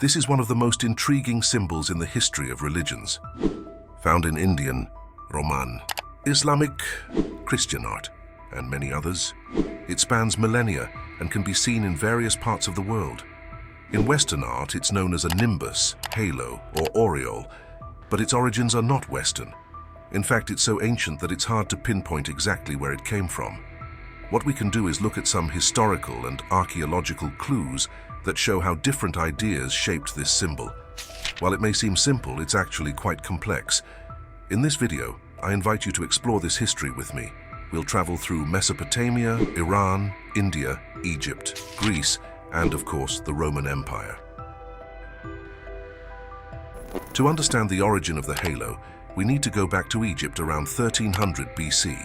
This is one of the most intriguing symbols in the history of religions. Found in Indian, Roman, Islamic, Christian art, and many others, it spans millennia and can be seen in various parts of the world. In Western art, it's known as a nimbus, halo, or aureole, but its origins are not Western. In fact, it's so ancient that it's hard to pinpoint exactly where it came from. What we can do is look at some historical and archaeological clues that show how different ideas shaped this symbol. While it may seem simple, it's actually quite complex. In this video, I invite you to explore this history with me. We'll travel through Mesopotamia, Iran, India, Egypt, Greece, and of course, the Roman Empire. To understand the origin of the halo, we need to go back to Egypt around 1300 BC.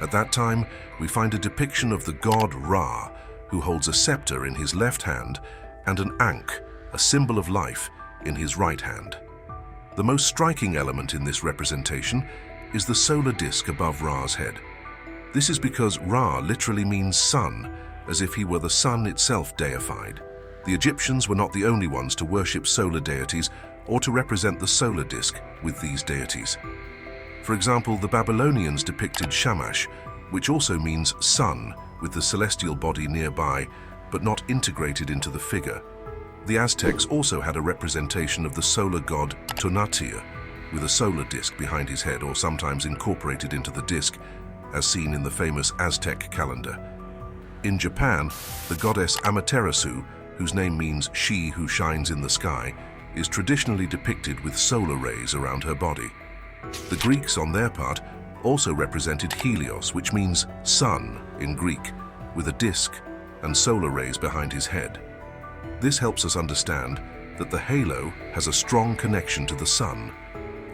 At that time, we find a depiction of the god Ra, who holds a scepter in his left hand and an ankh, a symbol of life, in his right hand. The most striking element in this representation is the solar disk above Ra's head. This is because Ra literally means sun, as if he were the sun itself deified. The Egyptians were not the only ones to worship solar deities or to represent the solar disk with these deities. For example, the Babylonians depicted Shamash, which also means sun, with the celestial body nearby, but not integrated into the figure. The Aztecs also had a representation of the solar god Tonatiuh, with a solar disk behind his head or sometimes incorporated into the disk, as seen in the famous Aztec calendar. In Japan, the goddess Amaterasu, whose name means she who shines in the sky, is traditionally depicted with solar rays around her body. The Greeks, on their part, also represented Helios, which means sun in Greek, with a disk and solar rays behind his head. This helps us understand that the halo has a strong connection to the sun.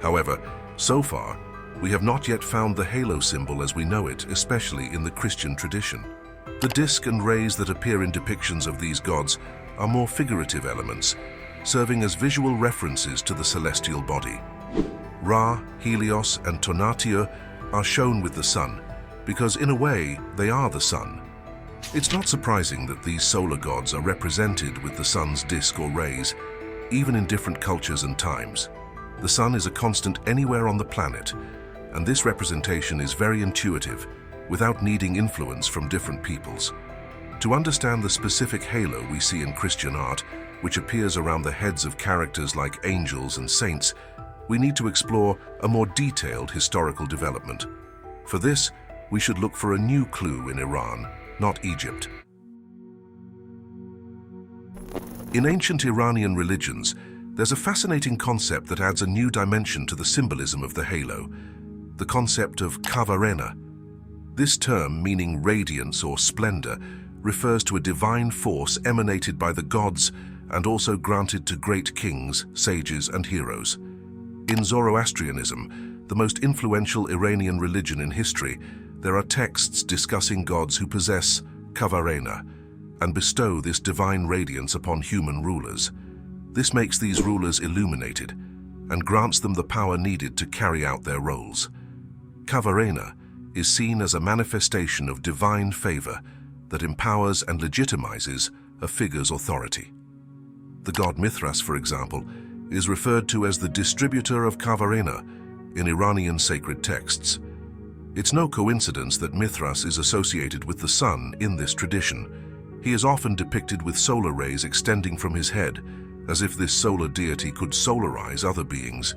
However, so far, we have not yet found the halo symbol as we know it, especially in the Christian tradition. The disk and rays that appear in depictions of these gods are more figurative elements, serving as visual references to the celestial body. Ra, Helios, and Tonatiuh are shown with the sun, because in a way, they are the sun. It's not surprising that these solar gods are represented with the sun's disk or rays, even in different cultures and times. The sun is a constant anywhere on the planet, and this representation is very intuitive, without needing influence from different peoples. To understand the specific halo we see in Christian art, which appears around the heads of characters like angels and saints, we need to explore a more detailed historical development. For this, we should look for a new clue in Iran, not Egypt. In ancient Iranian religions, there's a fascinating concept that adds a new dimension to the symbolism of the halo, the concept of kavarena. This term, meaning radiance or splendor, refers to a divine force emanated by the gods and also granted to great kings, sages, and heroes. In Zoroastrianism, the most influential Iranian religion in history, there are texts discussing gods who possess kavarena and bestow this divine radiance upon human rulers. This makes these rulers illuminated and grants them the power needed to carry out their roles. Kavarena is seen as a manifestation of divine favor that empowers and legitimizes a figure's authority. The god Mithras, for example, is referred to as the distributor of kavarena in Iranian sacred texts. It's no coincidence that Mithras is associated with the sun in this tradition. He is often depicted with solar rays extending from his head, as if this solar deity could solarize other beings,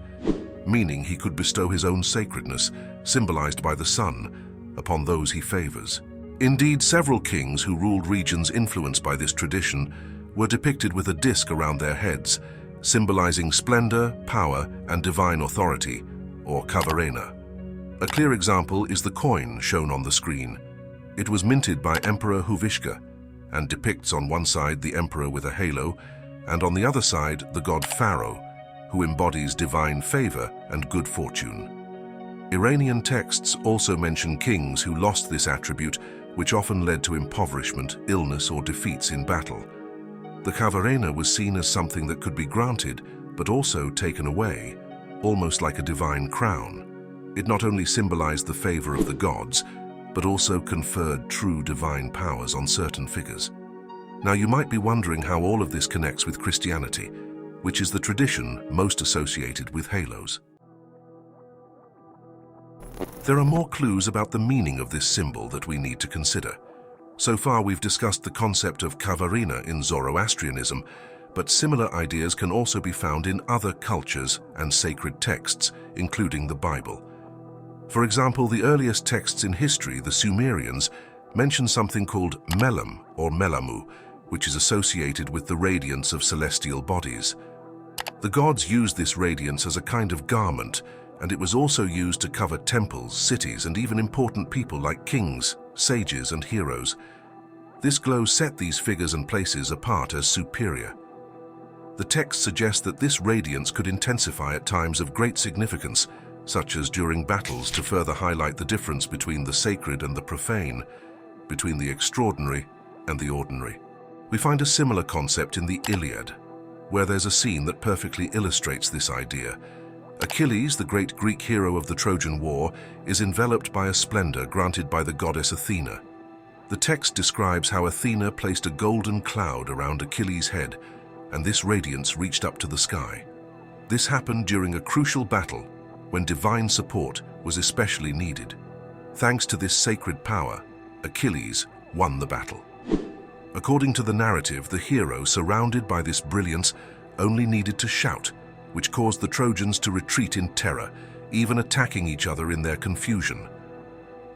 meaning he could bestow his own sacredness, symbolized by the sun, upon those he favors. Indeed, several kings who ruled regions influenced by this tradition were depicted with a disk around their heads, symbolizing splendor, power, and divine authority, or kavarena. A clear example is the coin shown on the screen. It was minted by Emperor Huvishka and depicts on one side the emperor with a halo, and on the other side the god Pharaoh, who embodies divine favor and good fortune. Iranian texts also mention kings who lost this attribute, which often led to impoverishment, illness, or defeats in battle. The kavarena was seen as something that could be granted, but also taken away, almost like a divine crown. It not only symbolized the favor of the gods, but also conferred true divine powers on certain figures. Now you might be wondering how all of this connects with Christianity, which is the tradition most associated with halos. There are more clues about the meaning of this symbol that we need to consider. So far we've discussed the concept of kavarina in Zoroastrianism, but similar ideas can also be found in other cultures and sacred texts, including the Bible. For example, the earliest texts in history, the Sumerians, mention something called melam or melamu, which is associated with the radiance of celestial bodies. The gods used this radiance as a kind of garment, and it was also used to cover temples, cities, and even important people like kings, sages, and heroes. This glow set these figures and places apart as superior. The text suggests that this radiance could intensify at times of great significance, such as during battles, to further highlight the difference between the sacred and the profane, between the extraordinary and the ordinary. We find a similar concept in the Iliad, where there's a scene that perfectly illustrates this idea. Achilles, the great Greek hero of the Trojan War, is enveloped by a splendor granted by the goddess Athena. The text describes how Athena placed a golden cloud around Achilles' head, and this radiance reached up to the sky. This happened during a crucial battle when divine support was especially needed. Thanks to this sacred power, Achilles won the battle. According to the narrative, the hero, surrounded by this brilliance, only needed to shout, which caused the Trojans to retreat in terror, even attacking each other in their confusion.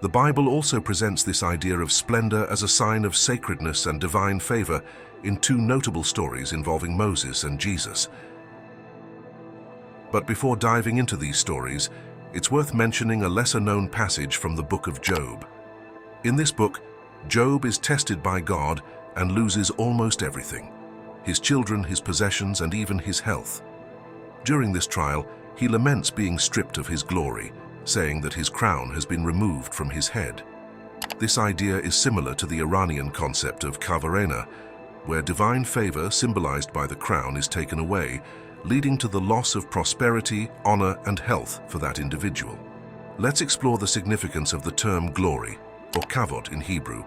The Bible also presents this idea of splendor as a sign of sacredness and divine favor in two notable stories involving Moses and Jesus. But before diving into these stories, it's worth mentioning a lesser-known passage from the book of Job. In this book, Job is tested by God and loses almost everything: his children, his possessions, and even his health. During this trial, he laments being stripped of his glory, saying that his crown has been removed from his head. This idea is similar to the Iranian concept of kavarena, where divine favor, symbolized by the crown, is taken away, leading to the loss of prosperity, honor, and health for that individual. Let's explore the significance of the term glory, or kavod in Hebrew,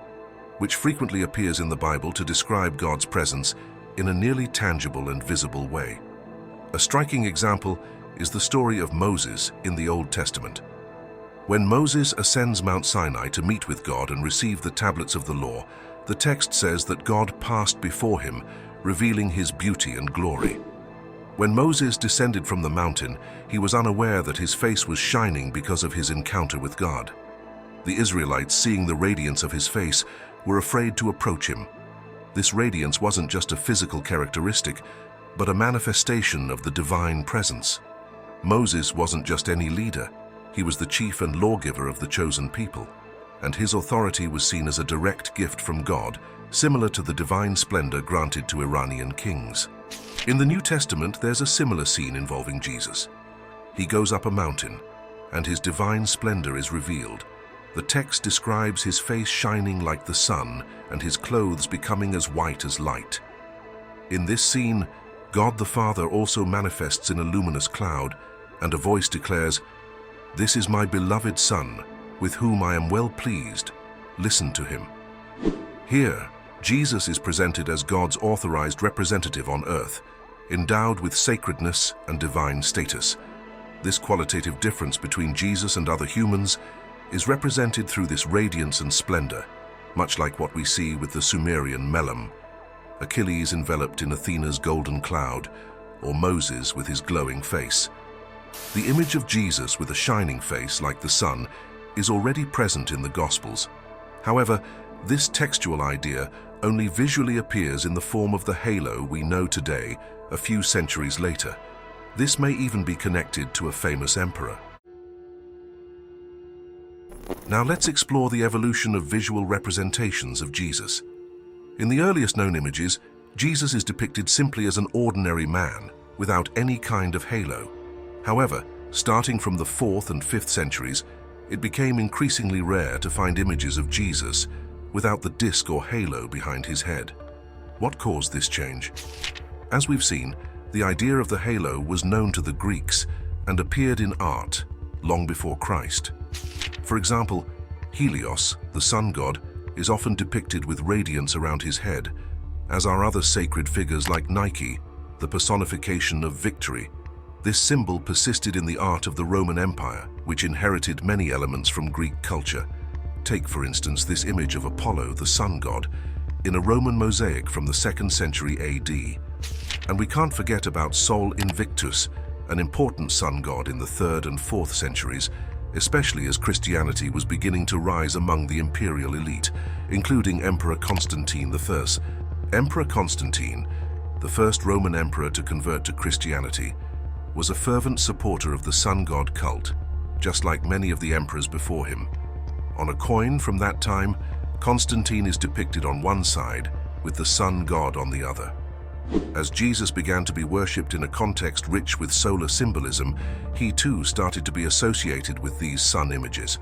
which frequently appears in the Bible to describe God's presence in a nearly tangible and visible way. A striking example is the story of Moses in the Old Testament. When Moses ascends Mount Sinai to meet with God and receive the tablets of the law, the text says that God passed before him, revealing his beauty and glory. When Moses descended from the mountain, he was unaware that his face was shining because of his encounter with God. The Israelites, seeing the radiance of his face, were afraid to approach him. This radiance wasn't just a physical characteristic, but a manifestation of the divine presence. Moses wasn't just any leader, he was the chief and lawgiver of the chosen people, and his authority was seen as a direct gift from God, similar to the divine splendor granted to Iranian kings. In the New Testament, there's a similar scene involving Jesus. He goes up a mountain, and his divine splendor is revealed. The text describes his face shining like the sun, and his clothes becoming as white as light. In this scene, God the Father also manifests in a luminous cloud, and a voice declares, "This is my beloved Son, with whom I am well pleased. Listen to him." Here, Jesus is presented as God's authorized representative on earth, endowed with sacredness and divine status. This qualitative difference between Jesus and other humans is represented through this radiance and splendor, much like what we see with the Sumerian melam, Achilles enveloped in Athena's golden cloud, or Moses with his glowing face. The image of Jesus with a shining face like the sun is already present in the Gospels. However, this textual idea only visually appears in the form of the halo we know today, a few centuries later. This may even be connected to a famous emperor. Now let's explore the evolution of visual representations of Jesus. In the earliest known images, Jesus is depicted simply as an ordinary man, without any kind of halo. However, starting from the 4th and 5th centuries, it became increasingly rare to find images of Jesus without the disc or halo behind his head. What caused this change? As we've seen, the idea of the halo was known to the Greeks and appeared in art long before Christ. For example, Helios, the sun god, is often depicted with radiance around his head, as are other sacred figures like Nike, the personification of victory. This symbol persisted in the art of the Roman Empire, which inherited many elements from Greek culture. Take, for instance, this image of Apollo, the sun god, in a Roman mosaic from the 2nd century AD. And we can't forget about Sol Invictus, an important sun god in the 3rd and 4th centuries, especially as Christianity was beginning to rise among the imperial elite, including Emperor Constantine I. Emperor Constantine, the first Roman emperor to convert to Christianity, was a fervent supporter of the sun god cult, just like many of the emperors before him. On a coin from that time, Constantine is depicted on one side, with the sun god on the other. As Jesus began to be worshipped in a context rich with solar symbolism, he too started to be associated with these sun images.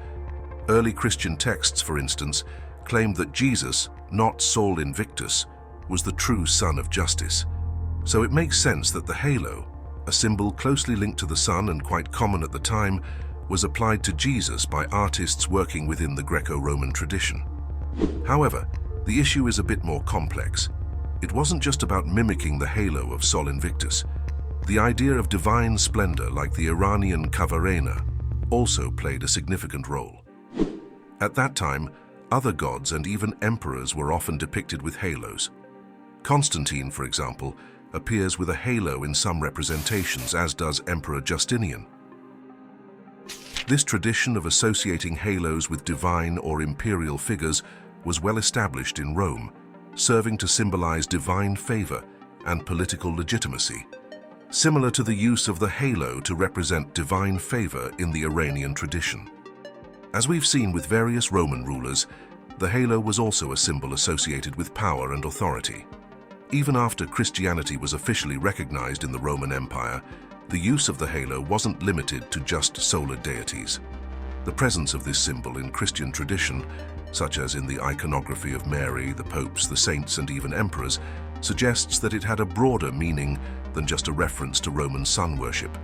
Early Christian texts, for instance, claimed that Jesus, not Sol Invictus, was the true sun of justice. So it makes sense that the halo, a symbol closely linked to the sun and quite common at the time, was applied to Jesus by artists working within the Greco-Roman tradition. However, the issue is a bit more complex. It wasn't just about mimicking the halo of Sol Invictus. The idea of divine splendor, like the Iranian Kavarena, also played a significant role. At that time, other gods and even emperors were often depicted with halos. Constantine, for example, appears with a halo in some representations, as does Emperor Justinian. This tradition of associating halos with divine or imperial figures was well established in Rome, serving to symbolize divine favor and political legitimacy, similar to the use of the halo to represent divine favor in the Iranian tradition. As we've seen with various Roman rulers, the halo was also a symbol associated with power and authority. Even after Christianity was officially recognized in the Roman Empire, the use of the halo wasn't limited to just solar deities. The presence of this symbol in Christian tradition, such as in the iconography of Mary, the popes, the saints, and even emperors, suggests that it had a broader meaning than just a reference to Roman sun worship.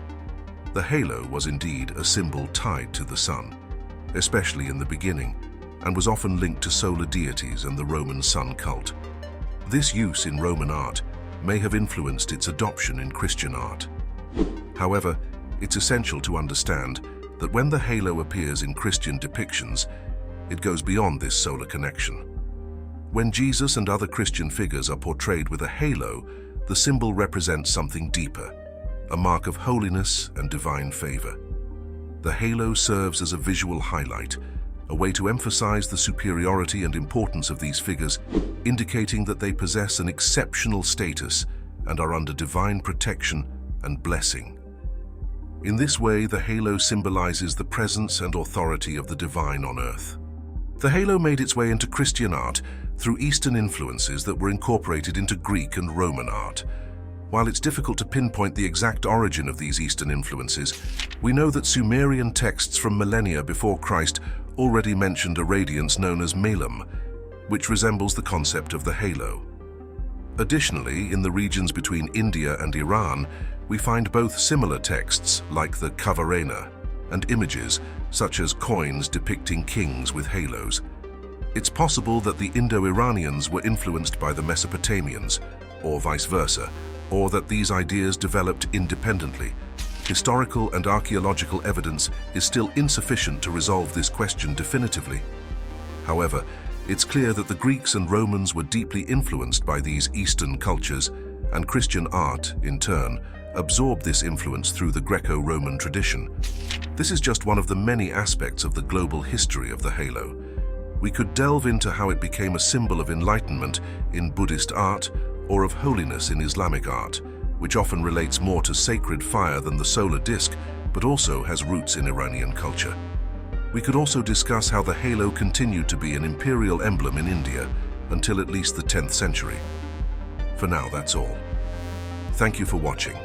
The halo was indeed a symbol tied to the sun, especially in the beginning, and was often linked to solar deities and the Roman sun cult. This use in Roman art may have influenced its adoption in Christian art. However, it's essential to understand that when the halo appears in Christian depictions, it goes beyond this solar connection. When Jesus and other Christian figures are portrayed with a halo, the symbol represents something deeper, a mark of holiness and divine favor. The halo serves as a visual highlight, a way to emphasize the superiority and importance of these figures, indicating that they possess an exceptional status and are under divine protection and blessing. In this way, the halo symbolizes the presence and authority of the divine on earth. The halo made its way into Christian art through Eastern influences that were incorporated into Greek and Roman art. While it's difficult to pinpoint the exact origin of these Eastern influences, we know that Sumerian texts from millennia before Christ already mentioned a radiance known as melem, which resembles the concept of the halo. Additionally, in the regions between India and Iran, we find both similar texts like the Kavarena and images such as coins depicting kings with halos. It's possible that the Indo-Iranians were influenced by the Mesopotamians, or vice versa, or that these ideas developed independently. Historical and archaeological evidence is still insufficient to resolve this question definitively. However, it's clear that the Greeks and Romans were deeply influenced by these Eastern cultures, and Christian art, in turn, absorbed this influence through the Greco-Roman tradition. This is just one of the many aspects of the global history of the halo. We could delve into how it became a symbol of enlightenment in Buddhist art or of holiness in Islamic art, which often relates more to sacred fire than the solar disk, but also has roots in Iranian culture. We could also discuss how the halo continued to be an imperial emblem in India until at least the 10th century. For now, that's all. Thank you for watching,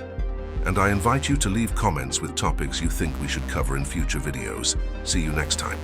and I invite you to leave comments with topics you think we should cover in future videos. See you next time.